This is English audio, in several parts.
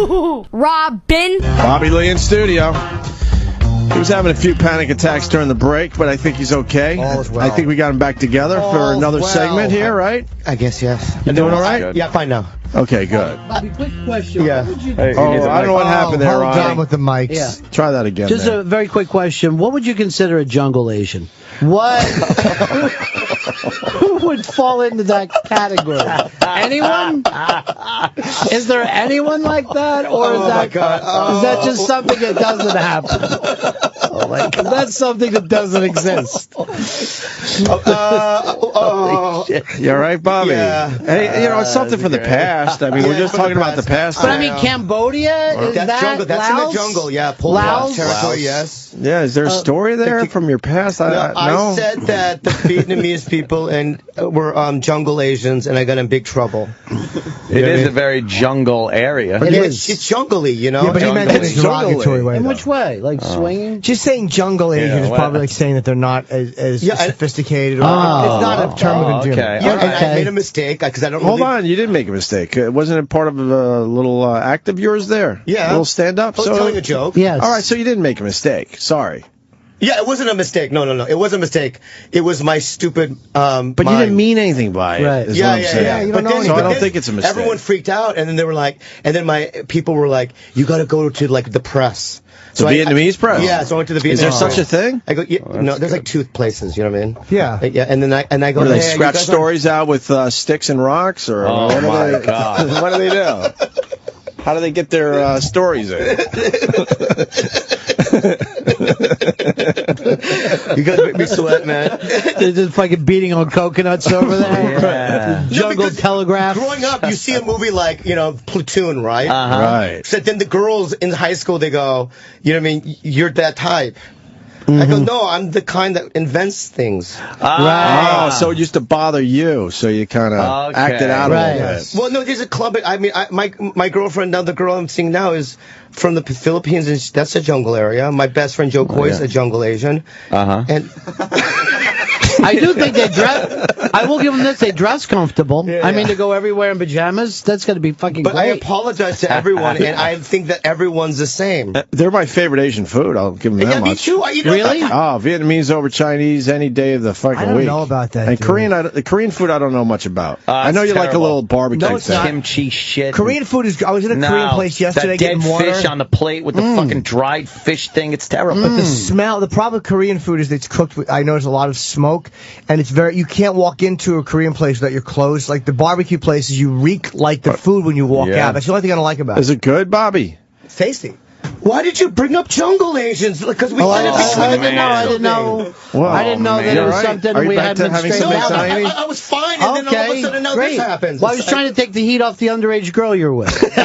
HooHooHooRobin. Bobby Lee in studio. He was having a few panic attacks during the break, but I think he's okay. All's well. I think we got him back together for another segment here, right? I guess, yes. You doing all right? Yeah, fine now. Okay, good. Bobby, quick question. Yeah. What would you I don't know what happened there, Hold Ronnie. on with the mics. Yeah. Try that again. Just there. a very quick question. What would you consider a jungle Asian? What? Who would fall into that category? Anyone? Is there anyone like that? Or is that just something that doesn't happen? Oh my God. That's something that doesn't exist. You all right, Bobby? Yeah. Hey, it's something from the past. I mean, we're just talking about the past. But I mean, Cambodia? Is That's jungle. That's Laos? in the jungle, yeah. Laos? Territory, yes. Yeah, is there a story there from your past? I said that the Vietnamese people were jungle Asians, and I got in big trouble. It is a very jungle area. It is. It's jungly, you know? Yeah, but he meant it in a derogatory way. In though. which way? Like swinging? Just saying jungle Asian is probably like saying that they're not as sophisticated. Or, it's not a term of endearment. Okay. Yeah, All right. and I made a mistake because I don't Hold on, you didn't make a mistake. Wasn't it part of a little act of yours there? Yeah. A little stand-up? I was telling a joke. Yes. All right, so you didn't make a mistake. Sorry. Yeah, it wasn't a mistake. No. It wasn't a mistake. It was my stupid But you didn't mean anything by it. Right. Is what I'm saying. Yeah, you don't know So I anything. don't think it's a mistake. Everyone freaked out, and then they were like, and then my people were like, you got to go to like the press. The Vietnamese press? Yeah, so I went to the Vietnamese Is there press. such a thing? I go, no, there's like two places, you know what I mean? Yeah. Yeah, and then I go, What do they hey, scratch you guys stories out with sticks and rocks? Or Oh, my God. What do they do? How do they get their stories in? You guys make me sweat, man. They're just fucking beating on coconuts over there. Yeah. Jungle because Telegraph. Growing up, you see a movie like, Platoon, right? Right. So then the girls in high school, they go, you know what I mean? You're that type. I go, no, I'm the kind that invents things. Oh, so it used to bother you, so you kind of acted out a little bit. Well, no, there's a club. I mean, my girlfriend, now the girl I'm seeing now, is from the Philippines, and that's a jungle area. My best friend Joe Coy is a jungle Asian. And I do think they dress. I will give them this. They dress comfortable. Yeah. I mean, to go everywhere in pajamas, that's going to be fucking great. But I apologize to everyone, and I think that everyone's the same. They're my favorite Asian food. I'll give them that much. Me too. Really? Oh, Vietnamese over Chinese any day of the fucking week. I don't know about that. And the Korean food, I don't know much about. I know you like a little barbecue thing. Kimchi shit. Korean food is. I was in a Korean place yesterday getting water. Dead fish on the plate with the fucking dried fish thing. It's terrible. But the smell. The problem with Korean food is it's cooked with. I notice a lot of smoke, and it's very. You can't walk into a Korean place without your clothes. Like the barbecue places, you reak like the food when you walk out. That's the only thing I don't like about it. Is it good, Bobby? It's tasty. Why did you bring up jungle Asians? Because we I didn't know. Well, I didn't know that it was something we hadn't been straight about. I was fine, and then all of a sudden now this happens. Well, I was trying to take the heat off the underage girl you're with. Seriously,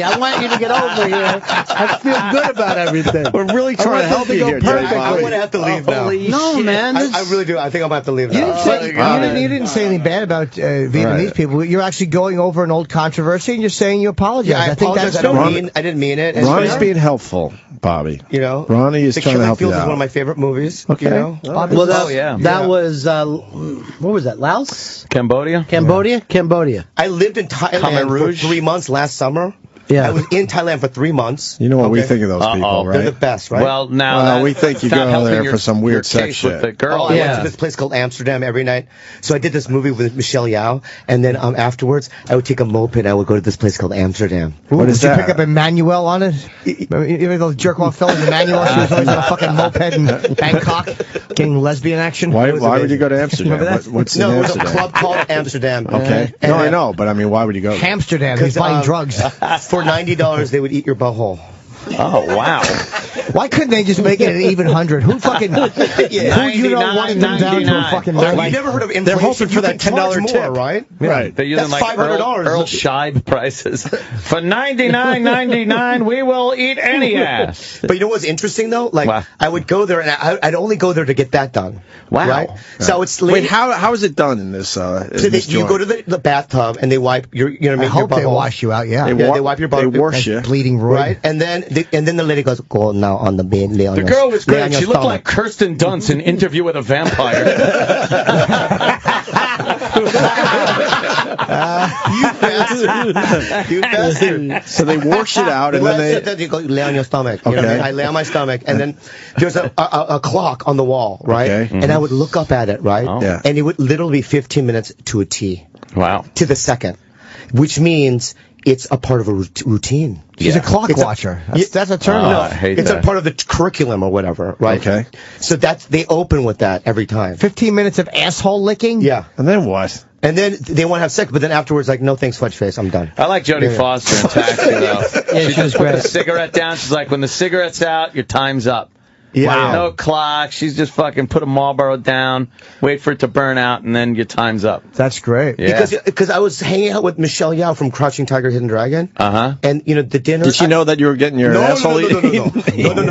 I want you to get over here. I feel good about everything. We're really trying to help you here, I'm going to have to leave now. No, man. I really do. I think I'm going to have to leave You now. didn't say anything bad about Vietnamese people. You're actually going over an old controversy, and you're saying you apologize. Yeah, I think apologize. that's I didn't mean it. Ronnie's being helpful, Bobby. You know, Ronnie is trying to help you Field out. is one of my favorite movies. Okay. You know? Well, that was what was that? Laos? Cambodia? Cambodia. I lived in Thailand for 3 months last summer. Yeah. I was in Thailand for 3 months. You know what we think of those people, right? They're the best, right? Well, now we think you go there for some weird sex shit. With the girl. I went to this place called Amsterdam every night. So I did this movie with Michelle Yeoh, and then afterwards I would take a moped and I would go to this place called Amsterdam. What is that? Did you pick up Emmanuel on it? Even those jerk-off fellas, Emmanuel, she was always on a fucking moped in Bangkok, getting lesbian action. Why would you go to Amsterdam? What's in Amsterdam? No, it was a club called Amsterdam. Okay. No, I know, but I mean, why would you go there? Amsterdam, he's buying drugs. For $90, they would eat your butthole. Oh, wow. Why couldn't they just make it an even 100? Who fucking... Who you know wanted them down to a fucking... You never heard of inflation? They're hoping for that $10 tip, right? Right. They're using That's like $500. Earl Scheib prices. For $99.99, we will eat any ass. But you know what's interesting, though? Like, Wow. I would go there, and I'd only go there to get that done. Wow. Right? So it's late. Wait, how is it done in this? You go to the bathtub, and they wipe your, you know what I mean? I hope your they butthole. wash you out, yeah. They wipe your butt. They wash you. Bleeding Roy. Right? And then the lady goes, go now on the bed, lay on The your girl was lay on great. your She looked stomach. like Kirsten Dunst in Interview with a Vampire. bastard. You bastard. So they wash it out, and then you go lay on your stomach. You know what I mean? I lay on my stomach, and then there's a clock on the wall, right? Okay. And I would look up at it, right? Oh. Yeah. And it would literally be 15 minutes to a T. Wow. To the second. Which means it's a part of a routine. She's a clock watcher. That's a turn I off. hate It's that. a part of the curriculum or whatever, right? Okay. So they open with that every time. 15 minutes of asshole licking? Yeah. and then what? And then they want to have sex, but then afterwards, like, no thanks, fudge face, I'm done. I like Jodie Foster in Taxi, though. Yeah, she was Put a great. cigarette down. She's like, when the cigarette's out, your time's up. Yeah, Wow. yeah. No clock. She's just fucking put a Marlboro down, wait for it to burn out, and then your time's up. That's great. Yeah. Because I was hanging out with Michelle Yao from Crouching Tiger, Hidden Dragon. Uh-huh. And, you know, the dinner. Did she know that you were getting your asshole eaten? No.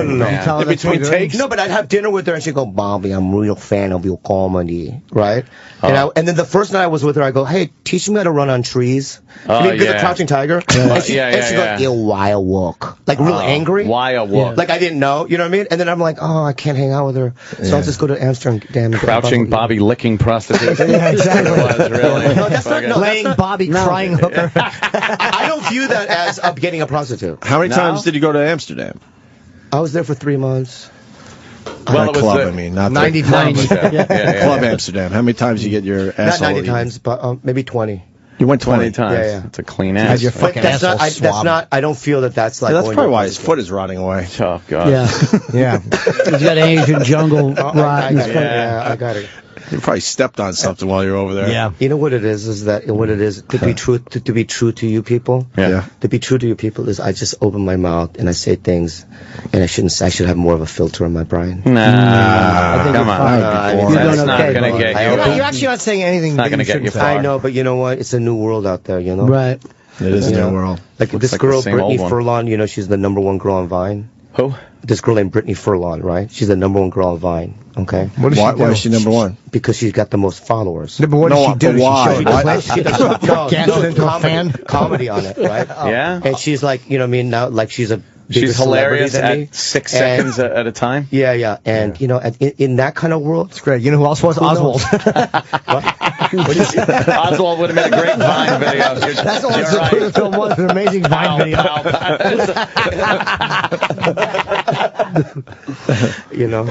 Man. Tell her In that's between what you're takes? No, but I'd have dinner with her and she'd go, Bobby, I'm a real fan of your comedy, right? And then the first night I was with her, I go, hey, teach me how to run on trees. Because yeah. of Crouching Tiger. Yeah. And she Yeah. goes, why a walk? Like real angry. Why a walk? Like I didn't know, you know what I mean? And then I'm like, oh, I can't hang out with her. So I'll just go to Amsterdam. Crouching Bobby licking prostitution. Yeah, exactly. It was, really. No, that's not, no, Playing Bobby crying hooker. I don't view that as getting a prostitute. How many No? times did you go to Amsterdam? I was there for 3 months. Well, it was club, the- I mean, not 90 the times. Club Amsterdam. How many times you get your Not asshole 90 eaten? times, but maybe 20. You went 20 20 times. Yeah. It's a clean Had ass. your But fucking that's asshole not, swab. I don't feel that that's like. Yeah, that's going probably to a why his prostitute. foot is rotting away. Oh, God. Yeah. Yeah. He's got Asian jungle I rot. got it. Yeah, I got it. You probably stepped on something while you were over there. Yeah. You know what it is that what it is to be true to you people. Yeah. To be true to you people is I just open my mouth and I say things, and I should have more of a filter in my brain. Nah. think Come you're on. fine. That's You're not doing going okay, to get I you. hope- You're actually not saying anything not that gonna you get shouldn't you say. far. I know, but you know what? It's a new world out there, you know. Right. It is a You new know? world. Like Looks this like the girl, same Brittany old one. Furlan, you know, she's the #1 girl on Vine. Who? This girl named Brittany Furlan, right? She's the #1 girl on Vine. Okay. What does Why, she do? why is she number one? Because she's got the most followers. No, but what No, does she do? but why? Does she show Why- it? She does Gas it into a fan? comedy on it, right? Yeah? And she's like, you know what I mean, now like she's a bigger She's celebrity hilarious than me. at 6 And- seconds at a time. Yeah. And you know, in that kind of world, It's great. You know who else was? Who Oswald. Oswald would have made a great Vine video. That's all You're it's right. a film was. An amazing Vine Pow, video. pow, pow. you know.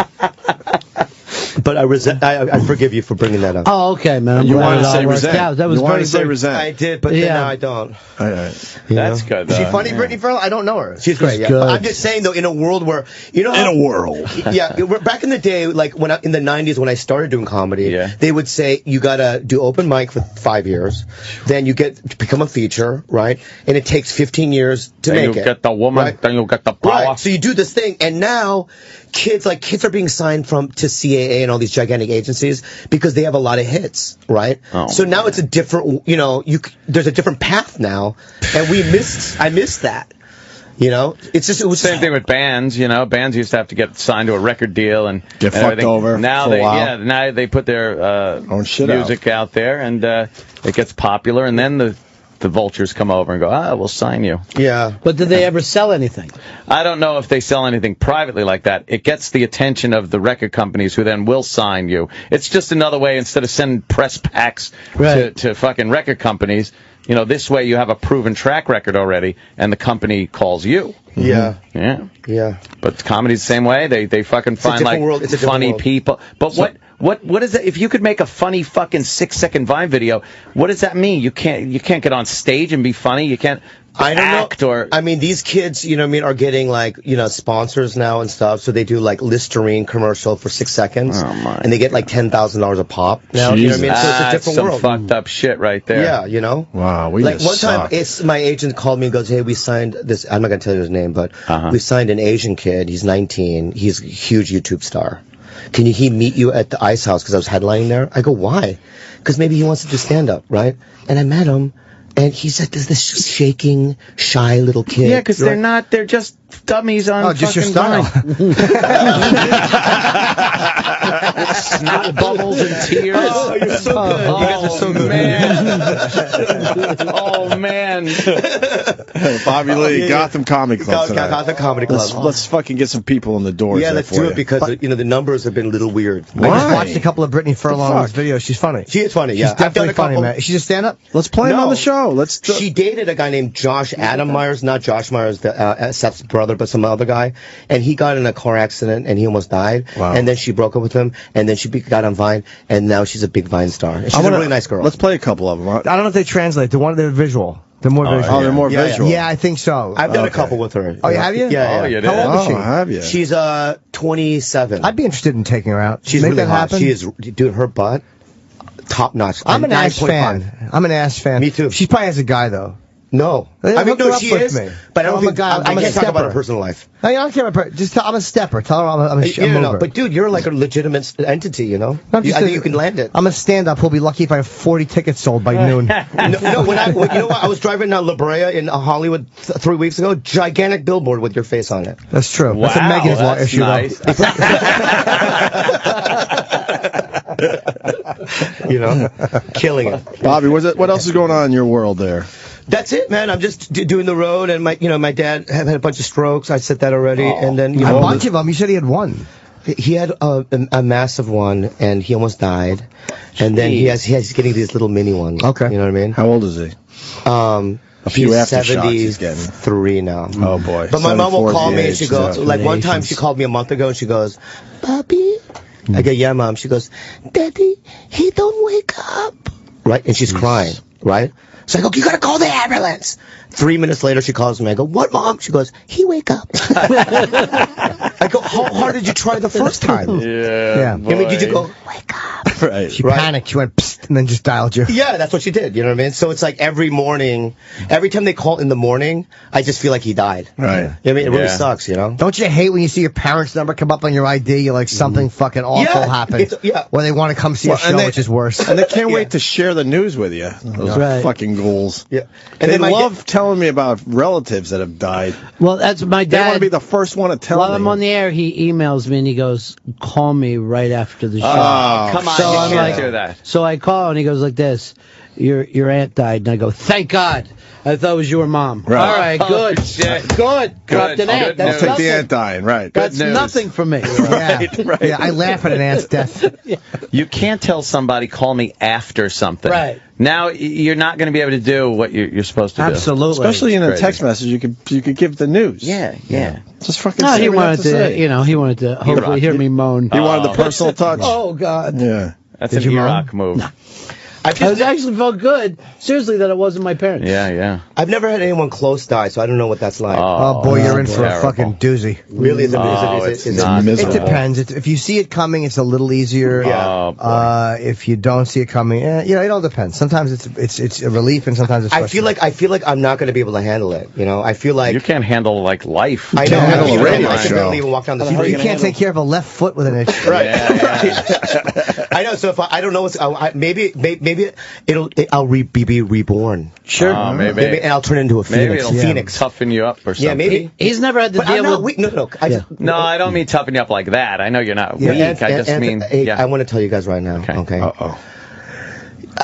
But I forgive you for bringing that up. Oh, okay, man. I'm You glad wanted it to all say worked resent. out. That was You wanted very to say good. resent. I did, but Yeah. then now I don't. That's good. Is she though. funny, Brittany Furlan? I don't know her. She's great, yeah. good. But I'm just saying though, in a world where you know, In a world. yeah, back in the day, like in the '90s when I started doing comedy, Yeah. they would say you gotta do open mic for 5 years, then you get to become a feature, right? And it takes 15 years to Then make you it. get the woman, right? then you get the power. Right. So you do this thing, and now kids are being signed to CAA and all these gigantic agencies because they have a lot of hits, right? Oh, so now it's a different, you know, there's a different path now, and I missed that. You know, it was Same thing with bands, you know. Bands used to have to get signed to a record deal and Get fucked everything. over Now for a they, while. now they put their Own shit music out there, and it gets popular, and then the vultures come over and go, we'll sign you. Yeah. But did they ever sell anything? I don't know if they sell anything privately like that. It gets the attention of the record companies who then will sign you. It's just another way, instead of sending press packs Right. to fucking record companies, you know, this way you have a proven track record already, and the company calls you. Yeah. Yeah. Yeah. But comedy's the same way. They fucking find different like world. It's a different funny world. people. But what is it? If you could make a funny fucking 6-second Vine video, what does that mean? You can't get on stage and be funny. You can't I don't act know. or. I mean, these kids, you know what I mean, are getting like, you know, sponsors now and stuff. So they do like Listerine commercial for 6 seconds. Oh, my and they get like $10,000 a pop now. You know what I mean? So it's a That's different some world. fucked up shit right there. Yeah, you know? Wow, we Like just one time, suck. my agent called me and goes, "Hey, we signed this." I'm not gonna tell you his name, but we signed an Asian kid. He's 19. He's a huge YouTube star. Can he meet you at the Ice House? Because I was headlining there. I go, why? Because maybe he wants to do stand up, right? And I met him, and he's like, "There's this shaking, shy little kid." Yeah, because they're not. They're just dummies on just your fucking style. Vine. Snot bubbles and tears. Oh, you're so good. You guys are so good. Man. Oh man. Bobby Lee, Gotham Comedy Club tonight. Gotham Comedy Club. Let's fucking get some people in the doors. Yeah, there let's for do you. it because the numbers have been a little weird. I just watched a couple of Brittany Furlong's videos. She's funny. She is funny. She's Yeah, definitely funny, man. She's a stand-up. Let's play him on the show. She dated a guy named Josh Adam Myers, not Josh Myers, Seth's brother, but some other guy, and he got in a car accident and he almost died. Wow. And then she broke up with him, and then she got on Vine, and now she's a big Vine star. And she's a really nice girl. Let's play a couple of them. I don't know if they translate. They're visual. They're more visual. Oh, they're more visual. Yeah, I think so. I've done a couple with her. Oh, have you? Yeah. Oh, you did? How old is she? Have you? She's 27. I'd be interested in taking her out. She's Make really that hot. happen. She is, dude. Her butt, top notch. I'm an ass 9.5. fan. I'm an ass fan. Me too. She probably has a guy though. No, They I mean, hook her no, up she with is. me. But I don't I'm a think guy- I I'm a can't talk about her stepper. personal life. No, you don't care about her. Just tell I'm a stepper. Tell her I'm a No, mover. but dude, you're like a legitimate entity, you know. I'm just I think you can land it. I'm a stand-up. We'll be lucky if I have 40 tickets sold by noon. No, you know what? I was driving down La Brea in Hollywood 3 weeks ago. Gigantic billboard with your face on it. That's true. Wow, that's a Megan's that's issue, nice. You know, killing it. Bobby, what else is going on in your world there? That's it, man. I'm just doing the road, and my dad had a bunch of strokes. I said that already, and then A bunch of them. You said he had one. he had a massive one, and he almost died, and then he's getting these little mini ones. Okay. You know what I mean? How old is he? A few He's aftershocks he's getting. 73 now. Oh boy. But my mom will 74 call is me the and she age, goes, so- like one time she called me a month ago and she goes, Bobby? I go, yeah, Mom. She goes, Daddy, he don't wake up. Right? And she's crying, right? So I go, you gotta call the ambulance. 3 minutes later, she calls me. I go, what, Mom? She goes, he wake up. I go, how hard did you try the first time? Yeah. Yeah. I mean, did you go, wake up? Right. She panicked. She went, psst, and then just dialed you. Yeah, that's what she did. You know what I mean? So it's like every morning, every time they call in the morning, I just feel like he died. Right. You know what I mean? It really Yeah. sucks, you know? Don't you hate when you see your parents' number come up on your ID? You're like, something fucking awful Yeah, happened. it's- yeah. Or they want to come see a show, which is worse. And they can't wait to share the news with you. Those Right. fucking ghouls. Yeah. And And they then my love telling me about relatives that have died. Well, that's my They want dad. to be the first one to tell While me. I'm on the air, he emails me and he goes, "Call me right after the show." Oh, Come on, So you I'm can't like- do that. So I call and he goes like this: "Your aunt died," and I go, "Thank God." I thought it was your mom. Right. All right, good, Oh, shit. good. Dropped an Good aunt. That's I'll take nothing. the aunt dying, right. That's news. nothing for me. Yeah. right. Yeah, I laugh at an aunt's death. You can't tell somebody, call me after something. Right. Now, you're not going to be able to do what you're supposed to do. Absolutely. Especially in a Crazy. text message, you could give the news. Yeah, yeah. Just fucking No, say he what you have wanted to to, say. he wanted to hopefully hear me moan. He wanted the personal touch. Oh God. Yeah. That's Did an you, Mom? Iraq move. I've I was just, actually felt good. Seriously, that it wasn't my parents. Yeah, yeah. I've never had anyone close die, so I don't know what that's like. Oh, boy, you're in for a terrible. fucking doozy. Really? Is it, Oh, is it's it not. It Miserable. depends. If you see it coming, it's a little easier. Yeah. Oh, boy. If you don't see it coming, it all depends. Sometimes it's a relief, and sometimes it's. I feel like I'm not going to be able to handle it. You know, I feel like You can't handle, like, life. I know. can't handle I a can radio barely show. even walk down the you street. can't take care of a left foot with an itch. Right. Yeah, I know. So if I don't know what's maybe I'll be reborn. Sure. Oh, maybe. And I'll turn into a Maybe phoenix. it'll Phoenix. toughen you up or something. Yeah, maybe. He's never had to But I'm deal not with. weak. No. No, I don't mean toughen you up like that. I know you're not weak. I just mean, hey, yeah. I want to tell you guys right now. Okay. Uh-oh.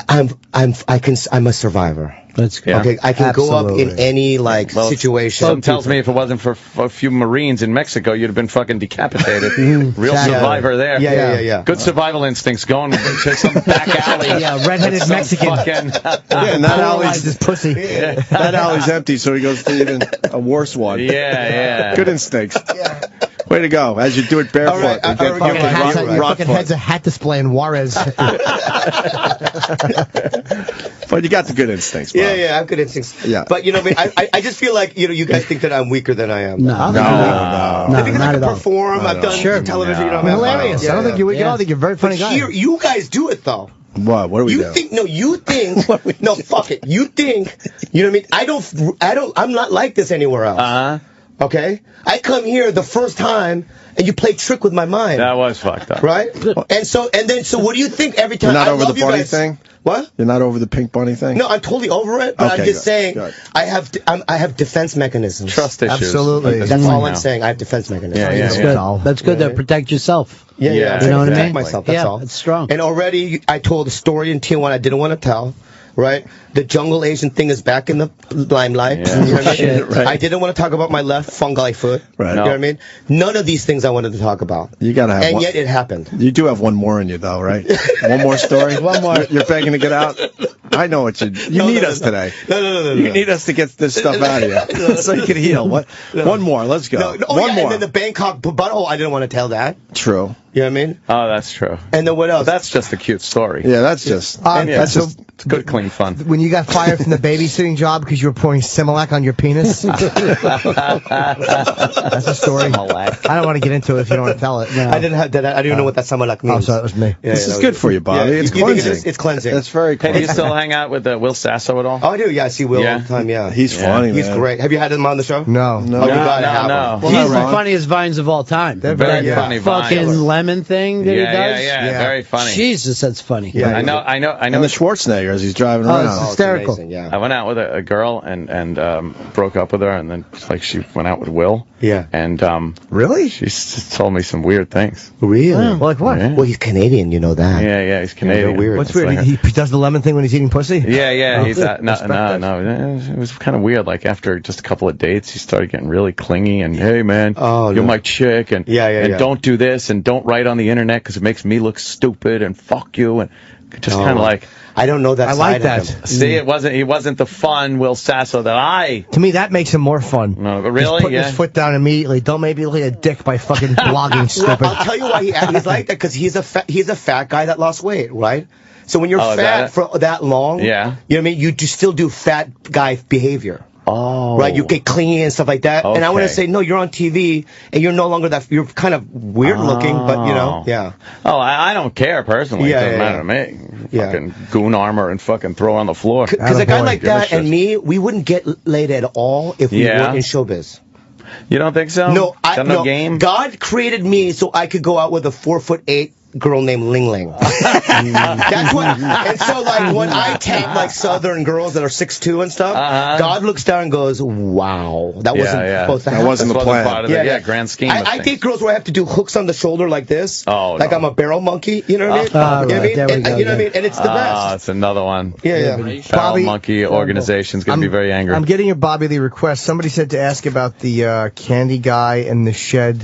I'm a survivor. That's good. Yeah. Okay, I can go up in Absolutely. any Well, situation. Something tells me if it wasn't for a few Marines in Mexico, you'd have been fucking decapitated. Real survivor there. Yeah. Good survival instincts going to some back alley. Yeah, redheaded Some Mexican. fucking- Yeah, and that alley's, his pussy. that alley's empty, so he goes to even a worse one. yeah. Good instincts. Way to go. As you do it barefoot. All right, you get all right, fucking you're right, Your rock fucking foot. head's a hat display in Juarez. But you got the good instincts, Bob. Yeah, I have good instincts. Yeah. But I just feel like you guys think that I'm weaker than I am. No, No. I think not I at can all. perform. I've done television. You know, You're hilarious. I don't think you're weak at all. I think you're a very funny But guy. here, you guys do it though. What? What do we You do? think you think no, fuck it. You think, you know what I mean? I'm not like this anywhere else. Uh-huh. Okay? I come here the first time and you play trick with my mind. That was fucked up. Right? And so what do you think every time? You're not I over love the you bunny guys. thing? What? You're not over the pink bunny thing? No, I'm totally over it, but Okay, I'm just good, saying good. I have defense mechanisms. Trust issues. Absolutely. That's all Yeah. I'm saying. I have defense mechanisms. Yeah, That's yeah. good. That's good to protect yourself. Yeah, Yeah, I'm you know trying what to I protect mean? myself, that's Yeah, all. it's strong. And already I told a story in Tijuana I didn't want to tell. right? The jungle Asian thing is back in the limelight. Yeah. You know what I mean? Right. I didn't want to talk about my left fungi foot. Right. You know what I mean? None of these things I wanted to talk about. You gotta have and one. yet it happened. You do have one more in you, though, right? One more story? One more. You're begging to get out? I know what you need us today. No. You need us to get this stuff out of you so you can heal. One more. Let's go. One more. And then the Bangkok butthole, I didn't want to tell that. True. You know what I mean? Oh, that's true. And then what else? But that's just a cute story. Yeah, that's just. That's so just it's good, clean fun. when you got fired from the babysitting job because you were pouring Similac on your penis, that's a story. I don't want to get into it if you don't want to tell it. No. I didn't have that. I didn't even know what that Similac means. Oh, so that was me. Yeah, This that is was- good for you, Bobby. Yeah, It's you think cleansing. it's cleansing. That's very Hey, do cleansing. you still hang out with Will Sasso at all? Oh, I do. Yeah, I see Will Yeah. all the time. Yeah, He's funny, He's man. great. Have you had him on the show? No. Oh, you gotta have him. no. Well, He's hi, the Ron. funniest Vines of all time. They're Very very funny Fucking vines. lemon thing that he does. Yeah, very funny. Jesus, that's funny. Yeah. I know. And the Schwarzenegger as he's driving Oh, around. it's Oh, it's hysterical. amazing, yeah. I went out with a girl and broke up with her, and then like she went out with Will. Yeah. And Really? she told me some weird things. Really? Well, like what? Yeah. Well, he's Canadian, you know that. Yeah, he's Canadian. they're weird. What's It's weird? like- He does the lemon thing when he's eating pussy? Yeah, he's good. no. Respect that. It was kind of weird. Like after just a couple of dates, he started getting really clingy and, hey man, Oh, you're no. my chick, and Yeah. don't do this, and don't write on the internet because it makes me look stupid, and fuck you, and just kind of like. I don't know that I side like of that. him. See, he wasn't the fun Will Sasso that I. To me, that makes him more fun. No, but really, Just putting yeah. his foot down immediately. Don't make me look like a dick by fucking blogging, Well, stupid. I'll tell you why he's like that, because he's a fat guy that lost weight, right? So when you're Oh, is that fat it? for that long, Yeah. you know what I mean? You still do fat guy behavior. Oh. Right, you get clingy and stuff like that. And I want to Okay. say, no, you're on TV, and you're no longer that. You're kind of weird looking, but you know, yeah. Oh, I don't care personally. Yeah, it doesn't yeah, matter to me. Yeah. Fucking goon armor and fucking throw on the floor. Because a guy Attaboy. like Give a that shit. and me, we wouldn't get laid at all if we Yeah. weren't in showbiz. You don't think so? No, Got no game. God created me so I could go out with a 4'8" girl named Ling Ling. That's what. And so, like, when I take like Southern girls that are 6'2" and stuff, God looks down and goes, "Wow, that wasn't supposed to happen." That wasn't the plan. Part of the grand scheme of I things. date girls where I have to do hooks on the shoulder like this. Oh, like no. I'm a barrel monkey. You know what I mean? Oh, You know what I right, mean? there we And- go, you know what I yeah. mean? And it's the best. It's another one. Yeah. Barrel Bobby- Monkey organization's going to be very angry. I'm getting your Bobby Lee request. Somebody said to ask about the candy guy in the shed.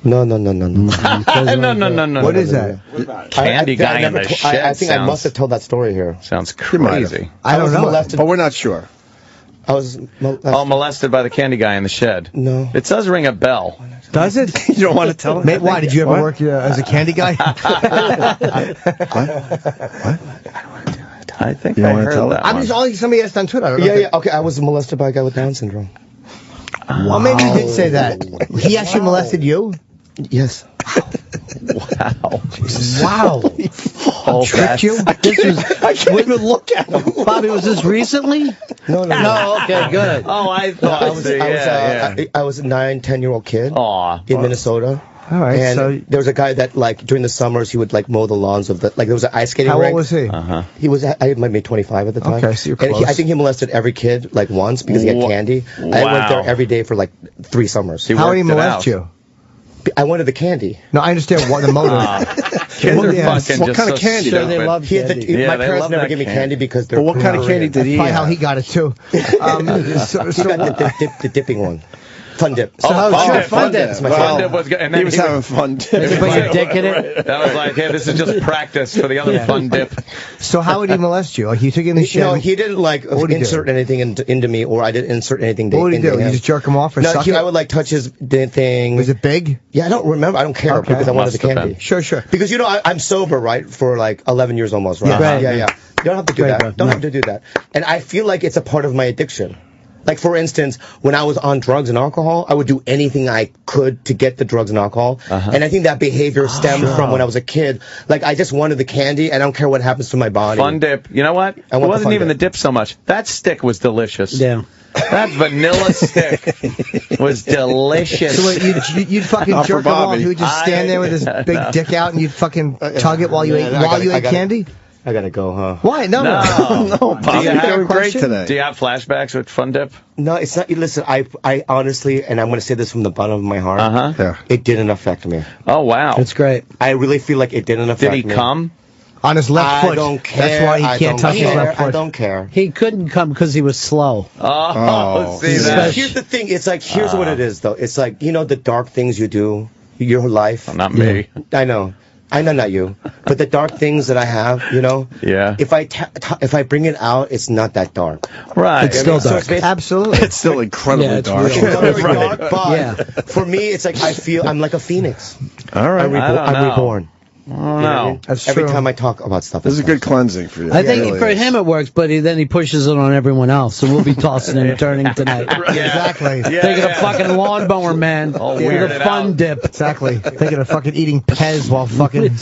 No. no. What is that? Candy guy in the shed I think I sounds- must have told that story here. Sounds might have. crazy. I don't was know. molested. But we're not sure. I was molested. Oh, molested by the candy guy in the shed. No. It does ring a bell. Does it? You don't want to tell him? Mate, why? Did you ever work as a candy guy? I think You I wanna heard tell it? that I'm one. just all somebody asked on Twitter. I don't know Yeah, if yeah. Okay, I was molested by a guy with Down syndrome. Well, maybe you did say that. He actually molested you? Yes. Wow. Wow. Oh, Tricked you? This was, I can't even look at him. Bobby, was this recently? No. No, okay, good. Oh, I No, thought. I was a 9-10-year-old kid Aw. in Minnesota. All right, And so there was a guy that, like, during the summers, he would, like, mow the lawns of the, like, there was an ice skating how rink. old was he? He was, I might be 25 at the time. Okay, so you're And close. I think he molested every kid, like, once because he had candy. I went Wow. there every day for, like, 3 summers. He How did he worked it molest out. you? I wanted the candy. No, I understand what the motive. Kids are Yeah. fucking What just kind of so candy, Sure, though? they stupid. love He had candy. Yeah, my they parents love never that gave me candy. candy because they're But what kind of candy did he Probably how have? he got it too. He got the dipping one. Fun dip. Oh, how's Fun your Dip. Fun Dip? That's my Well, Fun favorite. Dip was good. And then He was having fun. Did you put your dick in it? That was like, hey, this is just practice for the other Fun Dip. So how would he molest you? Like he took you in the shed? No, he didn't like What would he do? insert anything into me, or I didn't insert anything What would he into do? him. You just jerk him off or No, suck I it? would like touch his thing. Was it big? Yeah, I don't remember. I don't care Okay. because I wanted the Must have candy. been. Sure. Because you know I'm sober, right? For like 11 years almost, right? Yeah. Right. Yeah. You don't have to do Right, that. bro. Don't No. have to do that. And I feel like it's a part of my addiction. Like for instance, when I was on drugs and alcohol, I would do anything I could to get the drugs and alcohol. And I think that behavior stemmed from when I was a kid. Like I just wanted the candy. I don't care what happens to my body. Fun Dip. You know what? It want the wasn't Fun even Dip. the dip so much. That stick was delicious. Yeah. That vanilla stick was delicious. So wait, you'd fucking Not for jerk him off. Bobby. He would just stand there with his big dick out, and you'd fucking tug it while you ate candy. I gotta go, huh? Why? No. No, Bobby, Do you you're have doing a great question? today. Do you have flashbacks with Fun Dip? No, it's not. Listen, I honestly, and I'm gonna say this from the bottom of my heart. Uh-huh. Yeah. It didn't affect me. Oh, wow. That's great. I really feel like it didn't Did affect he me. come? On his left foot. I don't care. That's why he can't touch his left foot. I don't care. He couldn't come because he was slow. See that? Here's the thing. It's like, here's what it is, though. It's like, you know, the dark things you do, your life. Not me. I know, not you. But the dark things that I have, you know. Yeah. If I bring it out, it's not that dark. Right. It's still So dark. it's Absolutely. It's still incredibly dark. It's not very dark, but Yeah. for me, it's like I feel I'm like a phoenix. All right. I'm reborn. I don't know. That's Every true. time I talk about stuff. This is a good cleansing for you. I think It for really is. him it works, but then he pushes it on everyone else. So we'll be tossing and turning tonight. Exactly. Taking a fucking lawnmower, man. Oh, With weird a it fun out. dip. Exactly. Thinking of fucking eating Pez while fucking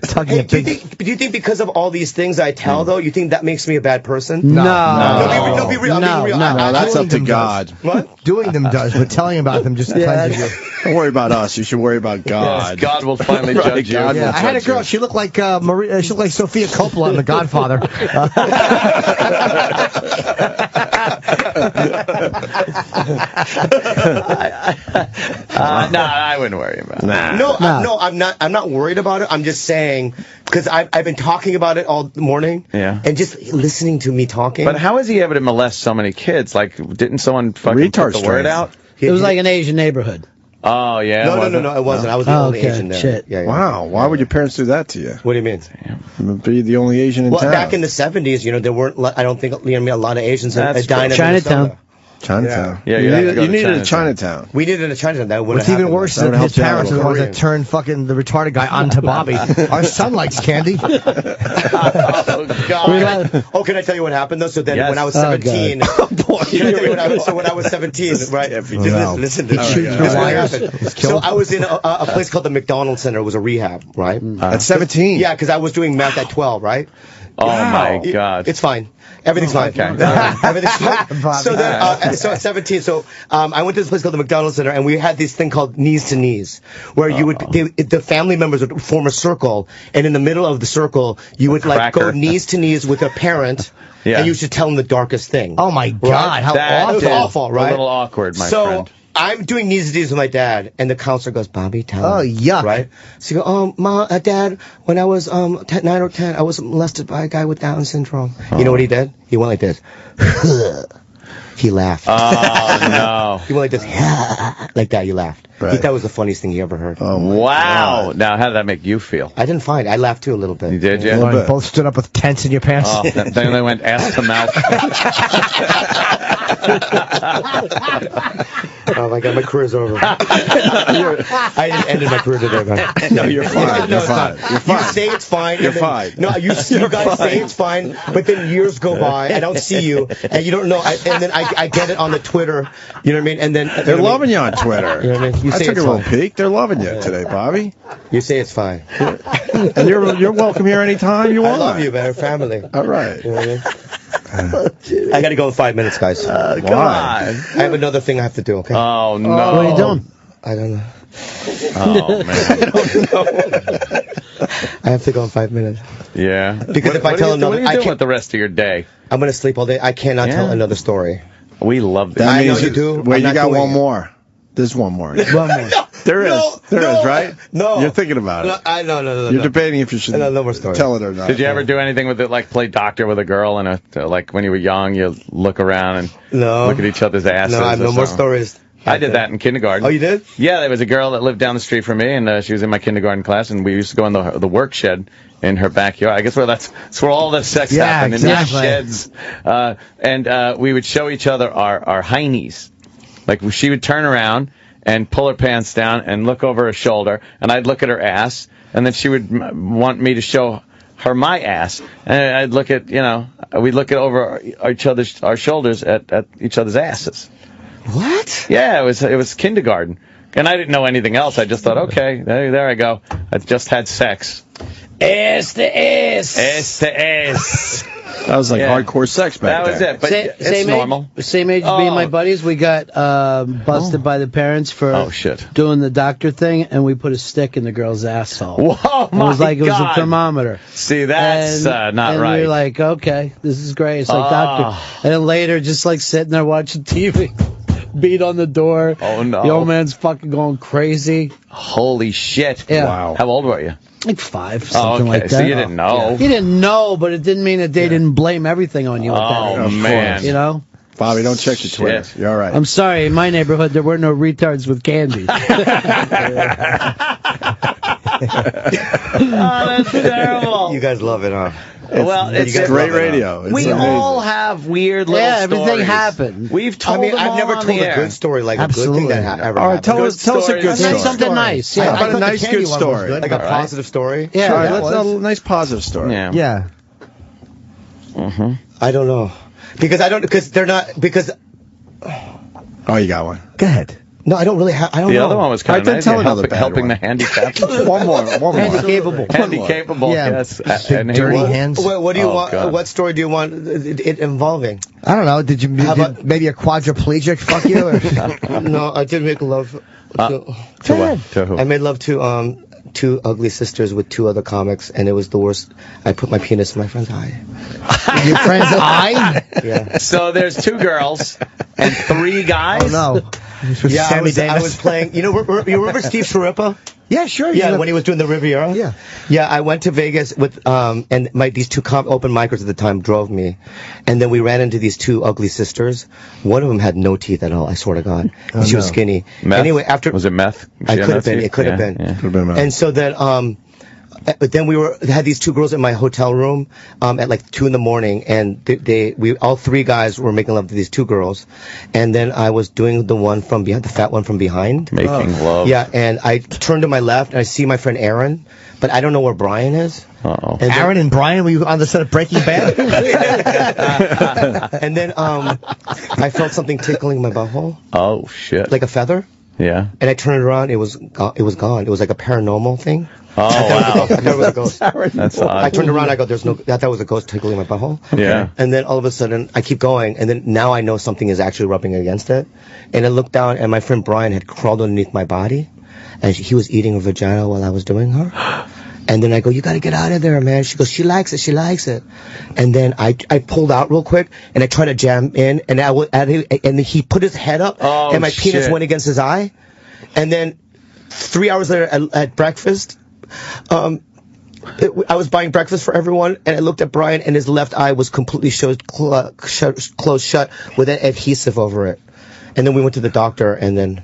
tugging Hey, a do big... you think because of all these things I tell, though, you think that makes me a bad person? No. No, be real. I'm being real. No, that's doing up to them God. What? Doing them does, but telling about them just cleanses you. Don't worry about us. You should worry about God. Yes, God will finally judge you. God will Yeah, I had a judge girl. you. She looked like she looked like Sofia Coppola in The Godfather. No, I wouldn't worry about it. No, I'm not. I'm not worried about it. I'm just saying because I've been talking about it all morning. Yeah. And just listening to me talking. But how is he able to molest so many kids? Like, didn't someone fucking Retard put the word strains. out? It was like an Asian neighborhood. Oh, yeah. No, it wasn't. I was the only Okay, Asian there. shit. Yeah, yeah. Wow. Why would your parents do that to you? What do you mean? Be the only Asian in Well, town. back in the 70s, you know, there weren't. I don't think a lot of Asians in That's Edina, Chinatown. Minnesota. Chinatown. Yeah, you you'd have to go to needed a Chinatown. Chinatown. We did it in Chinatown. That wouldn't What's even worse is That would that his help you out a parents are the little. ones that turned fucking the retarded guy onto Bobby. Our son likes candy. Oh, God. Oh, can I tell you what happened though? So then Yes. when I was Oh, 17, can I tell you when I was 17, right? Listen to this. shoots This the is what wires. happened. So I was in a place called the McDonald Center. It was a rehab, right? At 17. Yeah, because I was doing math at 12, right? Oh, my God. It's fine. Everything's fine. Okay. Everything's fine. So then, so at 17, I went to this place called the McDonald Center, and we had this thing called knees to knees, where you would, the family members would form a circle, and in the middle of the circle, you would like go Cracker. knees to knees with a parent, Yeah. and you should tell them the darkest thing. Oh my God, how That It was awful. is awful, right? A little awkward, my so, friend. I'm doing knees to knees with my dad, and the counselor goes, Bobby, tell him. Oh, yuck. Right? So you go, Dad, when I was 9 or 10, I was molested by a guy with Down syndrome. You know what he did? He went like this. He laughed. Oh, no. He went like this. Like that, he laughed. Right. He thought it was the funniest thing he ever heard. Oh, my Wow. God. Now, how did that make you feel? I didn't find it. I laughed too a little bit. You did, A yeah? little bit. Both stood up with tents in your pants. Oh, then they went ass to mouth. Oh my God, my career's over. I just ended my career today, man. No, you're fine. You're fine. You're You fine. say it's fine. You're and then- fine. No, you guys say it's fine, but then years go by. I don't see you, and you don't know. And then I get it on the Twitter. You know what I mean? And then They're loving you on Twitter. You know what I mean? You I say took a it's little fine. peek. They're loving you today, Bobby. You say it's fine. And you're welcome here anytime you I want. love you, man. Family. All right. You know what I mean? I got to go in 5 minutes, guys. Come Why? on. I have another thing I have to do. Okay. Oh, no. What are you doing? I don't know. Oh, man. I have to go in 5 minutes. Yeah. Because if I tell another- what are you I doing can't- with the rest of your day? I'm gonna sleep all day. I cannot tell Yeah. another story. We love this. That I know means you do. Wait, I'm you not got doing one it. more. There's one more. One more. There is. There is, right? No. You're thinking about it. No. You're debating if you should No more story. tell it or not. Did you ever do anything with it, like play doctor with a girl, and like when you were young, you look around and No. look at each other's asses? No, I have or no more something? stories. I did that in kindergarten. Oh, you did? Yeah, there was a girl that lived down the street from me, and she was in my kindergarten class, and we used to go in the work shed in her backyard. I guess that's where all the sex Yeah, happened, exactly. in these sheds. And we would show each other our heinies. Like, she would turn around and pull her pants down and look over her shoulder, and I'd look at her ass, and then she would want me to show her my ass, and I'd look at, we'd look at over our shoulders at each other's asses. What? Yeah, it was kindergarten, and I didn't know anything else. I just thought, okay, there I go. I just had sex. Ass to ass. S to S. That was like Yeah. hardcore sex back That was then. it. But it's normal. Same age as me and my buddies. We got busted by the parents for Oh, shit. doing the doctor thing, and we put a stick in the girl's asshole. Whoa, It was like it was a God. thermometer. See, that's not and right. we were like, okay, this is great. It's like doctor. And then later, just like sitting there watching TV, beat on the door. Oh, no. The old man's fucking going crazy. Holy shit. Yeah. Wow. How old were you? Like 5, something like that. So you didn't know. You didn't know, but it didn't mean that they didn't blame everything on you at that Oh, age. man. You know? Bobby, don't check your Twitter. Shit. You're all right. I'm sorry, in my neighborhood, there were no retards with candy. Oh, that's terrible. You guys love it, huh? Well, you it's guys great love it, huh? radio. It's We amazing. all have weird little Yeah, everything stories. happened. We've told I mean, them I've all never on told the a air. good story, like a good Absolutely. thing that ever All right, happened. tell us a good And then story. something nice. How Yeah. about a thought the nice, candy good one was story? good, like a positive story. Yeah, All right, that let's was. a nice positive story. Yeah. Yeah. I don't know. Because they're not, because, Oh, you got one. Go ahead. no, I don't really have, I don't The know. other one was kind I of did nice. tell Yeah, another bad helping one. the handicapped. One more. Handicapable. Handicapable, Yeah. yes. Big And he dirty was- hands. What do you Oh, want? God. What story do you want it involving? I don't know. Did How about- maybe a quadriplegic fuck you? Or? No, I did make love. To what? To who? I made love to two ugly sisters with 2 other comics, and it was the worst. I put my penis in my friend's eye. Your friend's eye? Yeah. So there's 2 girls and 3 guys? Oh, no. This was Yeah, Sammy I Davis. was playing. You remember Steve Sharippa? Yeah, sure. Yeah, when he was doing the Riviera. Yeah. Yeah, I went to Vegas with and these 2 open micers at the time drove me, and then we ran into these 2 ugly sisters. One of them had no teeth at all. I swear to God, she was skinny. Meth? Anyway, after Was it meth? I She had could have meth been. teeth? It could have Yeah, been. yeah. Could've been meth. And so then but then we had these 2 girls in my hotel room at like 2 in the morning, and we all 3 guys were making love to these 2 girls, and then I was doing the one from behind, the fat one from behind. Making love. Yeah, and I turned to my left and I see my friend Aaron, but I don't know where Brian is. Uh-oh. And Aaron and Brian, were you on the set of Breaking Bad? And then I felt something tickling my butthole, Oh, shit. like a feather, Yeah. and I turned it around. It was gone. It was like a paranormal thing. Oh, wow. I thought it was a ghost. That's I odd. turned around. I go, "There's no." I thought it was a ghost tickling my butthole. Yeah. And then all of a sudden, I keep going, and then now I know something is actually rubbing against it. And I looked down, and my friend Brian had crawled underneath my body, and he was eating a vagina while I was doing her. And then I go, "You got to get out of there, man." She goes, "She likes it. She likes it." And then I pulled out real quick, and I tried to jam in, and and he put his head up, Oh, and my penis shit. went against his eye. And then 3 hours later at breakfast, I was buying breakfast for everyone, and I looked at Brian, and his left eye was completely closed shut with an adhesive over it. And then we went to the doctor, and then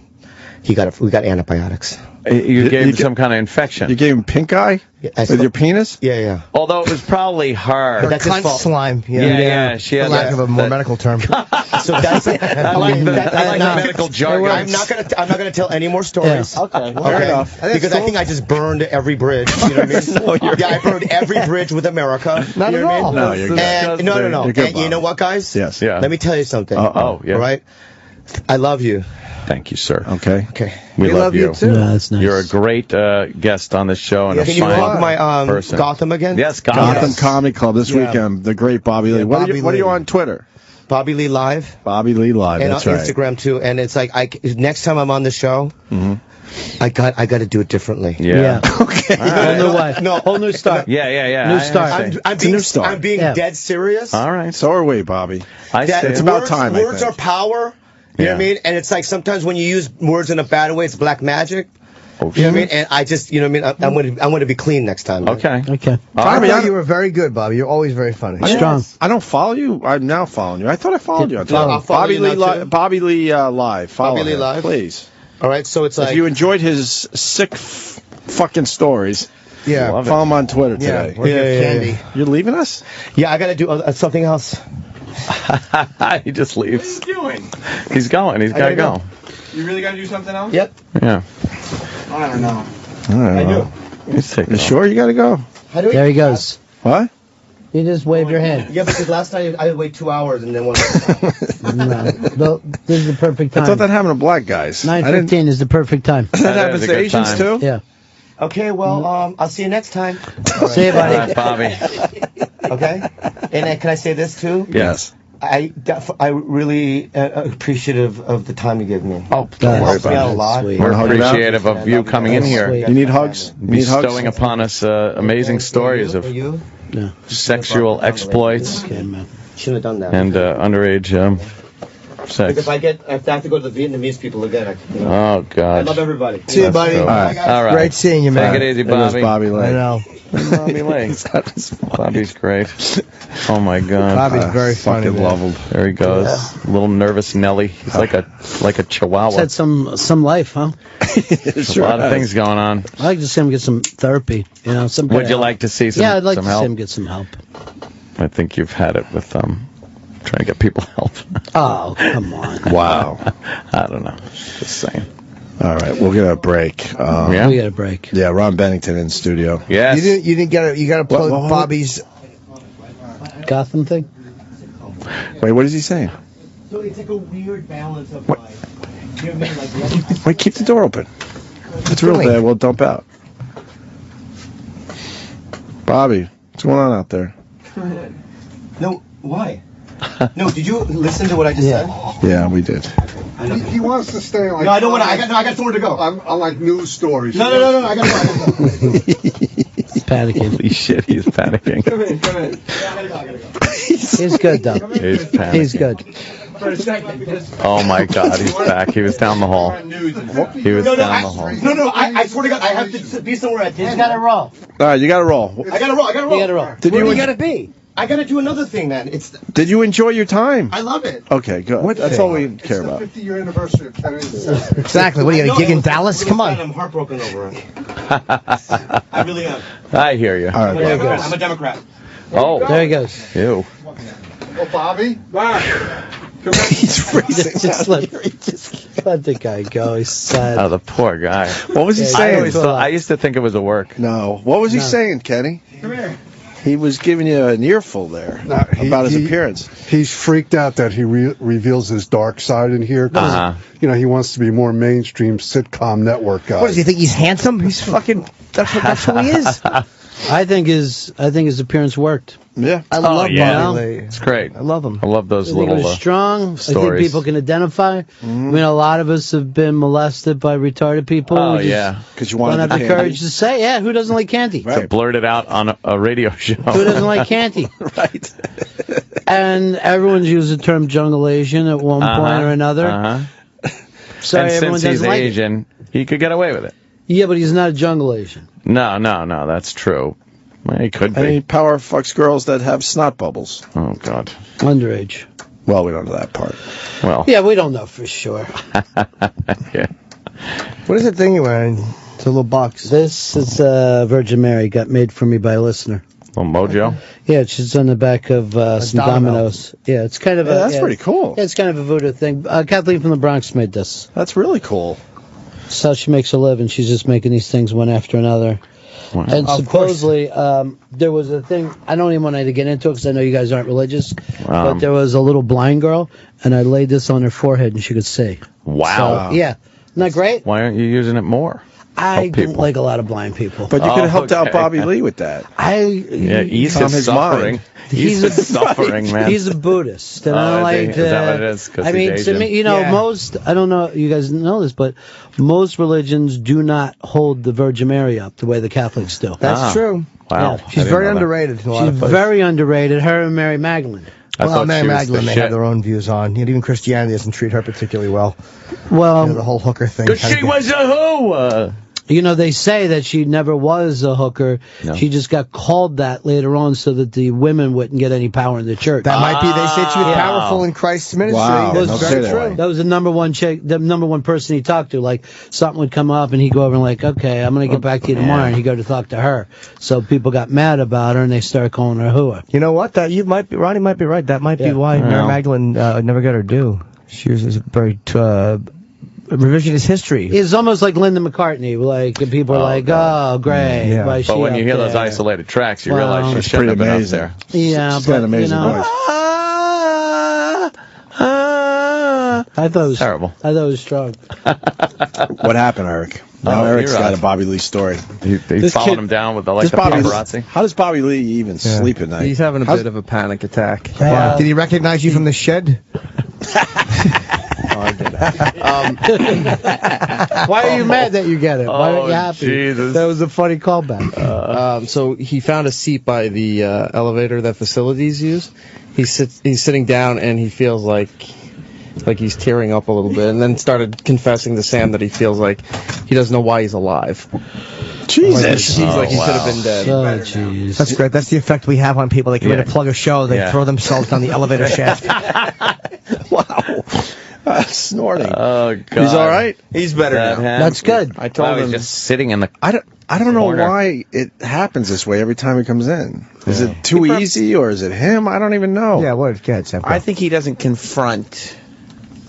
we got antibiotics. You gave him you- some kind of infection. You gave him pink eye I with your penis? Yeah. Although it was probably her. That's his Cunt fault. slime. Yeah, she For had lack that- of a more that- medical term. So that's I like the medical jargon. I'm not gonna tell any more stories. Okay. Okay. enough. Because I think I just burned every bridge. You know what I mean? I burned every bridge with America. Not you know at what I all. mean? No, you're good. And, no. You're good, And you Bob. know what, guys? Yes. Yeah. Let me tell you something. Oh, yeah. All right? I love you. Thank you, sir. Okay. Okay. We love you. too. Yeah, that's nice. You're a great guest on this show and a Can you fine plug my person. Gotham again? Yes, Gotham Yes. Comedy Club this Yeah. weekend. The great Bobby Lee. Yeah, What Bobby are you Lee. on Twitter? Bobby Lee Live. Bobby Lee Live. And That's on right. Instagram too. And it's like next time I'm on the show, I got to do it differently. Yeah. Okay. Whole new way. No. Whole new start. Yeah. New I start. understand. a new start. I'm being Yeah. dead serious. All right. So are we, Bobby. I That see. It's about words, time, I Words think. are power. You know what I Yeah. mean? And it's like sometimes when you use words in a bad way, it's black magic. Oh, You know what I mean? And I just, you know what I mean? I'm gonna be clean next time. man. Okay. Okay. Bobby, I I thought you were very good, Bobby. You're always very funny. Strong. I don't follow you. I'm now following you. I thought I followed you on Twitter. I'll follow Bobby you Lee, now, too. Bobby Lee Live. Follow Bobby Lee him, Live? please. All right. So it's If like you enjoyed his sick fucking stories, Yeah. Love it. follow him on Twitter Yeah. today. Or give Yeah. candy. You're leaving us? yeah, I gotta do something else. He just leaves. What are you doing? He's going. He's got to gotta go. You really got to do something else? Yep. Yeah. I don't know. I do. He's taking You sure you got to go? How do we? There he goes. What? You just wave your hand. Yeah, because last night I had to wait 2 hours and then one. No, this is the perfect I time. thought that happened to black guys. I didn't- 9:15 is the perfect time. That That happens is a to good Asians time. too? Yeah. Okay, well, I'll see you next time. See you, All buddy. right, Bobby. Okay. And can I say this too? Yes. I really appreciative of the time you give me. Oh, It don't worry helps me about out a it. lot. Sweet. We're Hug it out? appreciative of you coming in here. Sweet. You need hugs? You need hugs? Bestowing upon us amazing stories of you sexual exploits Okay, man. shouldn't have done that. and underage 6. If I have to go to the Vietnamese people again, Oh, God. I love everybody. See you, buddy. All right. Great seeing you, man. Take it easy, It was Bobby. Bobby Lee. I know. Bobby Lee. Bobby's great. Oh, my God. Bobby's very funny. Fucking man. love him. There he goes. A little nervous Nelly. He's like a chihuahua. Had some life, huh? There's a lot of things going on. I'd like to see him get some therapy. You know, some. Would you like to see some Yeah, I'd like some to help? see him get some help. I think you've had it with trying to get people help. Oh, come on. Wow. I don't know. Just saying. All right, we'll get a break. Yeah? We got a break. Yeah, Ron Bennington in studio. Yes. You didn't get it. You got to plug what- Bobby's. Gotham thing? Wait, what is he saying? So it's like a weird balance of What? like, you know what I mean? Like, Wait, keep the door open. If it's real doing? bad, we'll dump out. Bobby, what's going on out there? no, why? No, did you listen to what I just said? Yeah, we did. He wants to stay like. No, I don't want to. I got somewhere to go. I like news stories. No, I got to go. He's panicking. Holy shit, he's panicking. Come in. I gotta go. He's good, though. He's panicking. He's good. For a second. Oh, my God, he's back. He was down the hall. He was down the hall. No, I swear to God, I have to be somewhere at this. He's got to roll. All right, you got to roll. I gotta roll. You got to roll. Did Where you do you gotta be? I gotta do another thing, man. Did you enjoy your time? I love it. Okay, good. That's all we care It's about. the 50-year anniversary of Kennedy's. Exactly. What, you got a gig in Dallas? Come on. I'm heartbroken over it. I really am. I hear you. All right, Bobby. I'm a Democrat. Oh, There he goes. ew. Oh, Bobby. He's racing. Just let the guy go. He's sad. Oh, the poor guy. What was he Yeah, I saying? always thought, I used to think it was a work. No. What was he saying, Kenny? Come here. He was giving you an earful there about his appearance. He's freaked out that he reveals his dark side in here. 'Cause, he wants to be more mainstream sitcom network guy. What does he think? He's handsome? He's fucking. That's who he is. I think his appearance worked. Yeah. I love yeah. Bobby Lee. It's great. I love him. I love I those think it little was strong. I think stories. people can identify. I mean, a lot of us have been molested by retarded people. Oh, We just yeah. Because you don't wanted have the the candy. courage to say, yeah, who doesn't like candy? To blurt it out on a radio show. Who doesn't like candy? Right. And everyone's used the term jungle Asian at one point or another. Sorry, And everyone since he's doesn't like it. Asian, he could get away with it. Yeah, but he's not a jungle Asian. No, that's true. Well, he could And he be. power fucks girls that have snot bubbles. Oh, God. Underage. Well, we don't know that part. Well, Yeah, we don't know for sure. yeah. What is that thing you're wearing? It's a little box. This is Virgin Mary, got made for me by a listener. Little mojo. Yeah, it's just on the back of some domino. dominoes. Yeah, it's kind of Yeah, that's pretty cool. Yeah, it's kind of a voodoo thing. Kathleen from the Bronx made this. That's really cool. That's how she makes a living. She's just making these things one after another. Wow. And Of supposedly, there was a thing, I don't even want to get into it because I know you guys aren't religious, but there was a little blind girl, and I laid this on her forehead and she could see. Wow. So, yeah. Isn't that great? Why aren't you using it more? I Help don't people. like a lot of blind people. But you could have helped out okay. Bobby Lee with that. Yeah, ease Calm his his suffering. mind. Ease his suffering, man. He's a Buddhist, and Oh, I don't is like he? to. Is that what it is? 'Cause I he's mean, to Asian? me, you know, Yeah. I don't know, you guys know this, but most religions do not hold the Virgin Mary up the way the Catholics do. That's true. Wow. Yeah. I She's didn't very know that. underrated in a lot She's of places. very underrated. Her and Mary Magdalene. I Well, thought Mary she was Magdalene, the they shit. have their own views on. Even Christianity doesn't treat her particularly well. Well, The whole hooker thing. Because she was a who? you know, they say that she never was a hooker. No. She just got called that later on so that the women wouldn't get any power in the church. That might be. They said she was Ah. powerful in Christ's ministry. Wow. That's Don't very say that true. way. That was the number one person he talked to. Like, something would come up and he'd go over and like, okay, I'm going to get back to you tomorrow. And he'd go to talk to her. So people got mad about her and they started calling her hooah. You know what? Ronnie might be right. That might be why Mary Magdalene never got her due. She was very revisionist history. It's almost like Linda McCartney. Like, people are like, oh, great. Yeah. Why is But she when you up hear those there? isolated tracks, you Well, realize she It's shouldn't have pretty been up amazing. there. Yeah, She's got an but, amazing you know, voice. I thought it was Terrible. I thought it was strong. What happened, Eric? Now Oh, Eric's you're got right. a Bobby Lee story. He This followed kid- him down with the This paparazzi. How does Bobby Lee even sleep at night? He's having a How's- bit of a panic attack. Did he recognize you from the shed? Why are you mad that you get it? Why aren't you Oh, happy? Jesus. That was a funny callback. So he found a seat by the elevator that facilities use. He's sitting down and he feels like like he's tearing up a little bit, and then started confessing to Sam that he feels like he doesn't know why he's alive. Jesus. Like, he seems like he should have been dead. Oh, jeez. That's great. That's the effect we have on people. They come in to plug a show, they throw themselves down the elevator shaft. Wow. Snorting. Oh, God. He's all right? He's better now. That's good. I told him he's just sitting in the I don't know corner. why it happens this way every time he comes in. Is it too easy or is it him? I don't even know. Yeah, what? Go ahead, Sam. I think he doesn't confront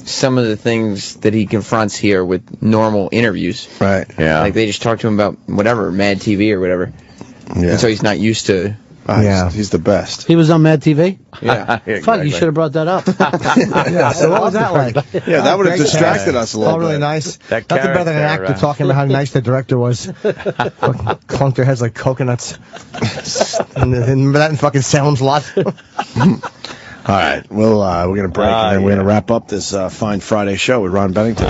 some of the things that he confronts here with normal interviews. Right. Yeah. Like they just talk to him about whatever, Mad TV or whatever. Yeah. And so he's not used to. He's the best. He was on Mad TV? Yeah. Fuck, you should have brought that up. Yeah, so what was that like? Yeah, that would have distracted us a little Oh, bit. really nice. That Nothing better than an character, actor talking about how nice the director was. Clunked their heads like coconuts. Remember that in fucking Salem's Lot? All right, we're gonna break and then we're gonna wrap up this fine Friday show with Ron Bennington.